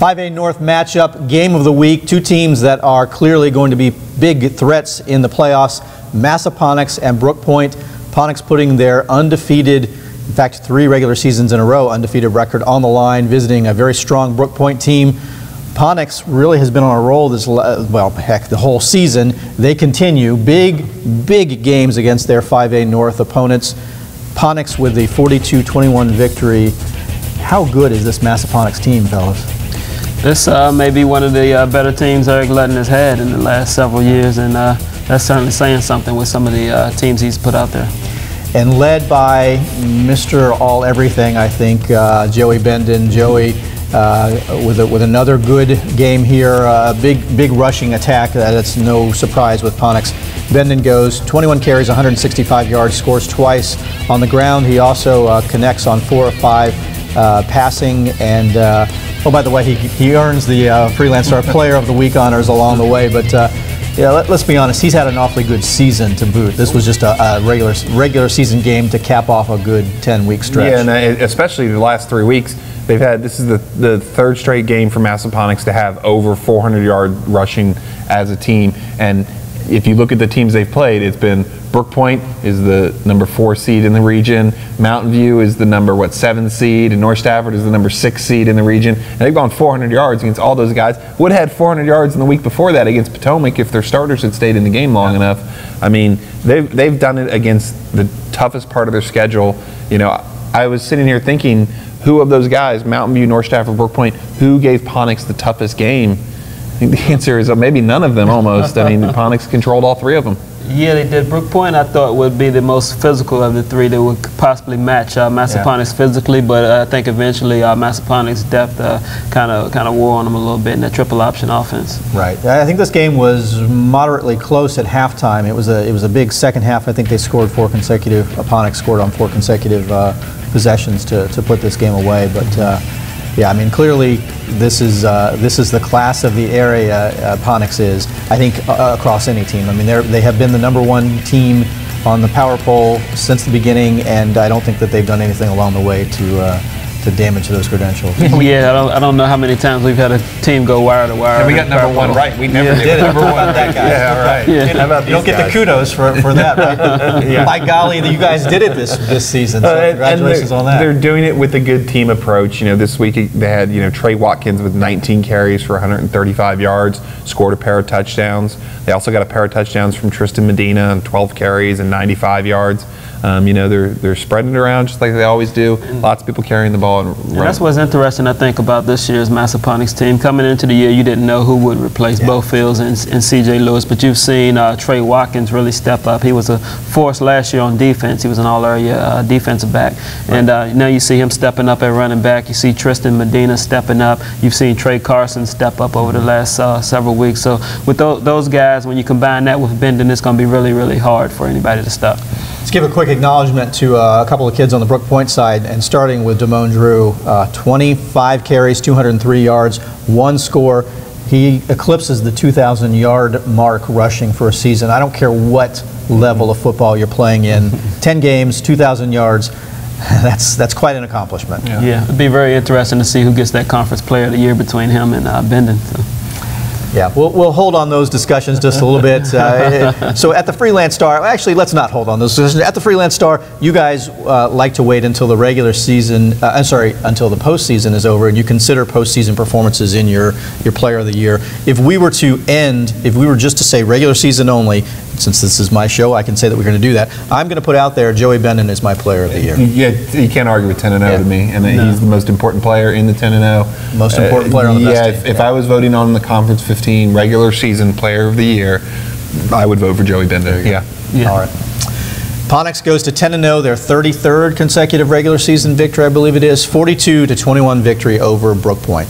5A North matchup, game of the week. Two teams that are clearly going to be big threats in the playoffs, Massaponax and Brooke Point. Ponax putting their undefeated, in fact 3 regular seasons in a row, undefeated record on the line, visiting a very strong Brooke Point team. Ponax really has been on a roll this, well, heck, the whole season. They continue big games against their 5A North opponents. Ponax with the 42-21 victory. How good is this Massaponax team, fellas? This may be one of the better teams Eric Ludden has had in the last several years, and that's certainly saying something with some of the teams he's put out there. And led by Mr. All-Everything, I think, Joey Bendon. Joey with another good game here, big rushing attack. That's no surprise with Ponax. Bendon goes 21 carries, 165 yards, scores twice on the ground. He also connects on 4 or 5 passing, and oh, by the way, he earns the Freelance Star Player of the Week honors along the way. But yeah, let's be honest, he's had an awfully good season to boot. This was just a regular season game to cap off a good 10-week stretch. Yeah, and especially the last 3 weeks, they've had, this is the 3rd straight game for Massaponax to have over 400-yard rushing as a team. And if you look at the teams they've played, it's been Brooke Point is the number 4 seed in the region, Mountain View is the number 7 seed, and North Stafford is the number 6 seed in the region. And they've gone 400 yards against all those guys. Would have had 400 yards in the week before that against Potomac if their starters had stayed in the game long enough. I mean, they've done it against the toughest part of their schedule. You know, I was sitting here thinking, who of those guys, Mountain View, North Stafford, Brooke Point, who gave Ponax the toughest game? I think the answer is maybe none of them almost. I mean, Ponax controlled all 3 of them. Yeah, they did. Brooke Point, I thought, would be the most physical of the 3 that would possibly match Massaponax physically, but I think eventually Massaponax depth kind of wore on them a little bit in that triple option offense. Right. I think this game was moderately close at halftime. It was a big second half. I think they scored 4 consecutive. Ponax scored on 4 consecutive possessions to put this game away. But yeah, I mean, clearly this is the class of the area Ponax is, I think, across any team. I mean, they have been the #1 team on the power poll since the beginning, and I don't think that they've done anything along the way to damage those credentials. Yeah, I don't know how many times we've had a team go wire to wire. And we got #1 right. We never did it. #1 that guy. Yeah, all right. Yeah. You don't get the kudos for that, right? Yeah. By golly, you guys did it this season. So congratulations on that. They're doing it with a good team approach. You know, this week they had Trey Watkins with 19 carries for 135 yards, scored a pair of touchdowns. They also got a pair of touchdowns from Tristen Medina on 12 carries and 95 yards. You know, they're spreading it around just like they always do. Lots of people carrying the ball and running. And that's what's interesting, I think, about this year's Massaponax team. Coming into the year, you didn't know who would replace Bo Fields and C.J. Lewis, but you've seen Trey Watkins really step up. He was a force last year on defense. He was an all-area defensive back. And now you see him stepping up at running back. You see Tristen Medina stepping up. You've seen Trey Carson step up over the last several weeks. So with those guys, when you combine that with Bendon, it's going to be really hard for anybody to stop. Let's give a quick acknowledgement to a couple of kids on the Brooke Point side, and starting with Damone Drew, 25 carries, 203 yards, 1 score. He eclipses the 2,000-yard mark rushing for a season. I don't care what level of football you're playing in. 10 games, 2,000 yards. That's quite an accomplishment. Yeah, it'd be very interesting to see who gets that Conference Player of the Year between him and Bendon. So. Yeah, we'll hold on those discussions just a little bit. So at the Freelance Star, actually, let's not hold on those discussions. At the Freelance Star, you guys like to wait until the regular season, until the postseason is over, and you consider postseason performances in your Player of the Year. If we were just to say regular season only, since this is my show, I can say that we're going to do that. I'm going to put out there Joey Bendon is my Player of the Year. Yeah, you can't argue with 10-0 to me, and he's the most important player in the 10-0. Most important player on the best team. If I was voting on the Conference 15 regular season Player of the Year, I would vote for Joey Bendon. Yeah. All right. Ponax goes to 10-0, their 33rd consecutive regular season victory, I believe it is, 42-21 victory over Brooke Point.